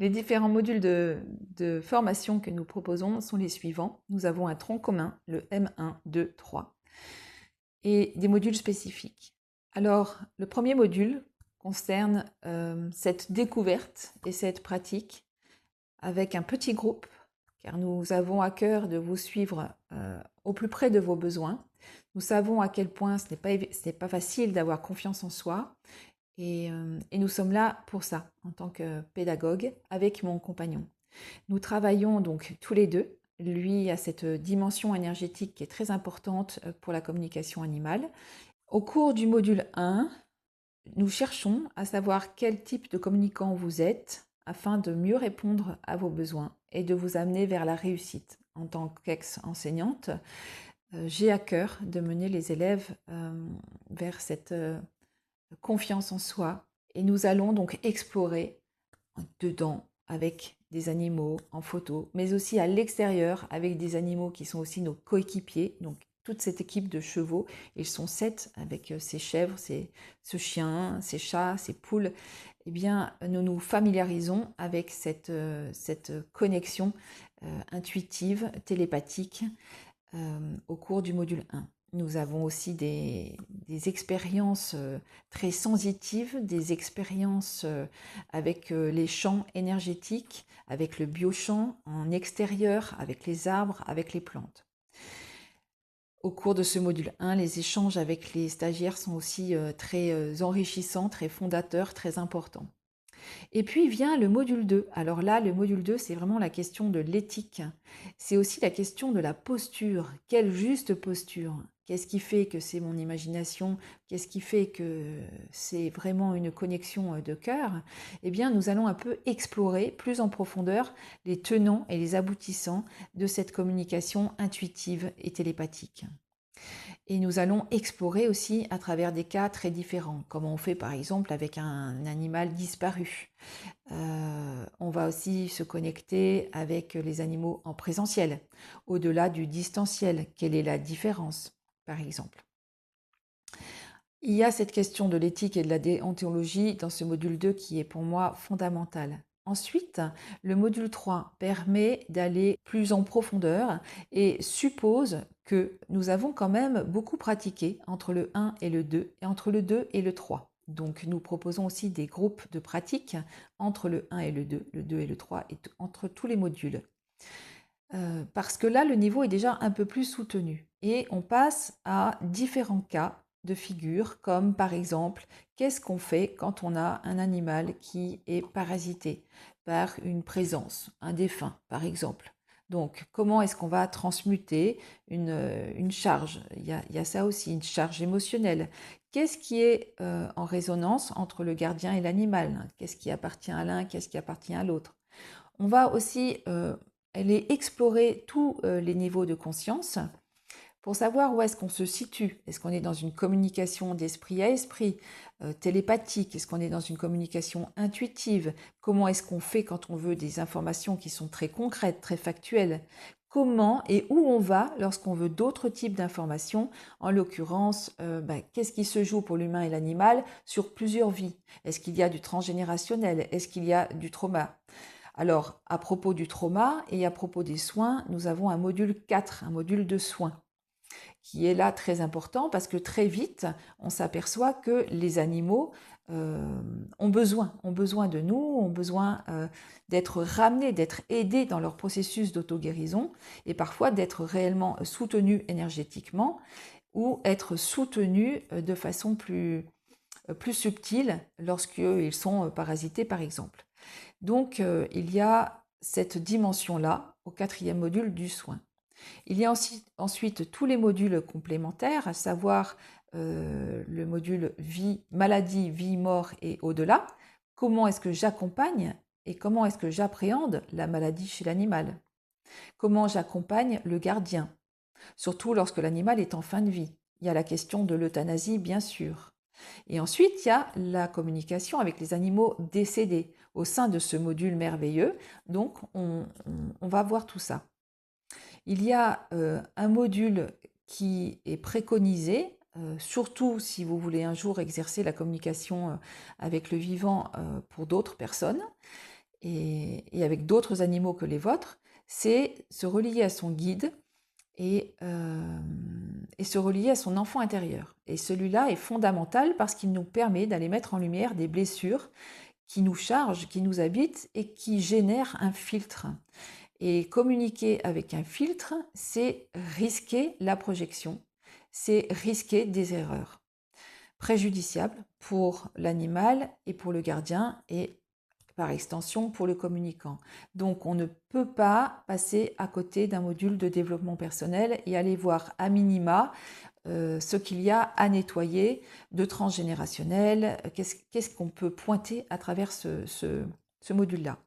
Les différents modules de formation que nous proposons sont les suivants. Nous avons un tronc commun, le M1, 2, 3, et des modules spécifiques. Alors, le premier module concerne cette découverte et cette pratique avec un petit groupe, car nous avons à cœur de vous suivre au plus près de vos besoins. Nous savons à quel point ce n'est pas facile d'avoir confiance en soi, et nous sommes là pour ça, en tant que pédagogue, avec mon compagnon. Nous travaillons donc tous les deux. Lui a cette dimension énergétique qui est très importante pour la communication animale. Au cours du module 1, nous cherchons à savoir quel type de communicant vous êtes afin de mieux répondre à vos besoins et de vous amener vers la réussite. En tant qu'ex-enseignante, j'ai à cœur de mener les élèves vers cette confiance en soi, et nous allons donc explorer dedans avec des animaux en photo, mais aussi à l'extérieur avec des animaux qui sont aussi nos coéquipiers, donc toute cette équipe de chevaux. Ils sont 7 avec ces chèvres, ce chien, ces chats, ces poules. Eh bien, nous nous familiarisons avec cette connexion intuitive, télépathique au cours du module 1. Nous avons aussi des expériences très sensitives, des expériences avec les champs énergétiques, avec le biochamp en extérieur, avec les arbres, avec les plantes. Au cours de ce module 1, les échanges avec les stagiaires sont aussi très enrichissants, très fondateurs, très importants. Et puis vient le module 2. Alors là, le module 2, c'est vraiment la question de l'éthique. C'est aussi la question de la posture. Quelle juste posture? Qu'est-ce qui fait que c'est mon imagination? Qu'est-ce qui fait que c'est vraiment une connexion de cœur? Eh bien, nous allons un peu explorer plus en profondeur les tenants et les aboutissants de cette communication intuitive et télépathique. Et nous allons explorer aussi à travers des cas très différents, comme on fait par exemple avec un animal disparu. On va aussi se connecter avec les animaux en présentiel, au-delà du distanciel. Quelle est la différence, par exemple? Il y a cette question de l'éthique et de la déontologie dans ce module 2 qui est pour moi fondamentale. Ensuite, le module 3 permet d'aller plus en profondeur et suppose que nous avons quand même beaucoup pratiqué entre le 1 et le 2 et entre le 2 et le 3. Donc nous proposons aussi des groupes de pratique entre le 1 et le 2 et le 3 et entre tous les modules. Parce que là, le niveau est déjà un peu plus soutenu et on passe à différents cas de figure, comme par exemple, qu'est-ce qu'on fait quand on a un animal qui est parasité par une présence, un défunt par exemple. Donc, comment est-ce qu'on va transmuter une charge? Il y a ça aussi, une charge émotionnelle. Qu'est-ce qui est en résonance entre le gardien et l'animal? Qu'est-ce qui appartient à l'un? Qu'est-ce qui appartient à l'autre? On va aussi aller explorer tous les niveaux de conscience pour savoir où est-ce qu'on se situe. Est-ce qu'on est dans une communication d'esprit à esprit, télépathique? Est-ce qu'on est dans une communication intuitive? Comment est-ce qu'on fait quand on veut des informations qui sont très concrètes, très factuelles? Comment et où on va lorsqu'on veut d'autres types d'informations? En l'occurrence, qu'est-ce qui se joue pour l'humain et l'animal sur plusieurs vies? Est-ce qu'il y a du transgénérationnel? Est-ce qu'il y a du trauma? Alors, à propos du trauma et à propos des soins, nous avons un module 4, un module de soins, qui est là très important parce que très vite, on s'aperçoit que les animaux ont besoin de nous, ont besoin d'être ramenés, d'être aidés dans leur processus d'auto-guérison et parfois d'être réellement soutenus énergétiquement ou être soutenus de façon plus subtile lorsqu'ils sont parasités par exemple. Donc, il y a cette dimension-là au 4e module du soin. Il y a ensuite tous les modules complémentaires, à savoir le module vie, maladie, vie, mort et au-delà. Comment est-ce que j'accompagne et comment est-ce que j'appréhende la maladie chez l'animal? Comment j'accompagne le gardien, surtout lorsque l'animal est en fin de vie? Il y a la question de l'euthanasie, bien sûr. Et ensuite, il y a la communication avec les animaux décédés au sein de ce module merveilleux. Donc, on va voir tout ça. Il y a un module qui est préconisé, surtout si vous voulez un jour exercer la communication avec le vivant pour d'autres personnes. et avec d'autres animaux que les vôtres, c'est se relier à son guide et se relier à son enfant intérieur. Et celui-là est fondamental parce qu'il nous permet d'aller mettre en lumière des blessures qui nous chargent, qui nous habitent et qui génèrent un filtre. Et communiquer avec un filtre, c'est risquer la projection, c'est risquer des erreurs préjudiciables pour l'animal et pour le gardien et par extension pour le communicant. Donc on ne peut pas passer à côté d'un module de développement personnel et aller voir à minima ce qu'il y a à nettoyer de transgénérationnel, qu'est-ce qu'on peut pointer à travers ce module-là,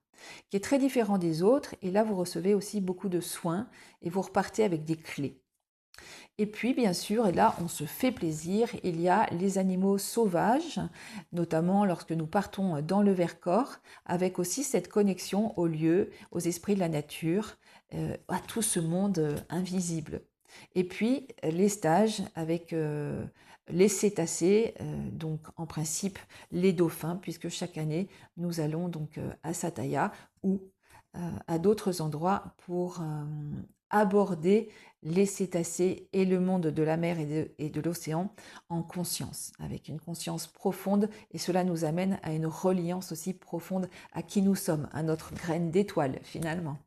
qui est très différent des autres. Et là, vous recevez aussi beaucoup de soins et vous repartez avec des clés. Et puis, bien sûr, et là, on se fait plaisir, il y a les animaux sauvages, notamment lorsque nous partons dans le Vercors, avec aussi cette connexion aux lieux, aux esprits de la nature, à tout ce monde invisible. Et puis, les stages avec les cétacés, donc en principe les dauphins, puisque chaque année, nous allons donc à Sataya ou à d'autres endroits pour aborder les cétacés et le monde de la mer et de l'océan en conscience, avec une conscience profonde, et cela nous amène à une reliance aussi profonde à qui nous sommes, à notre graine d'étoile finalement.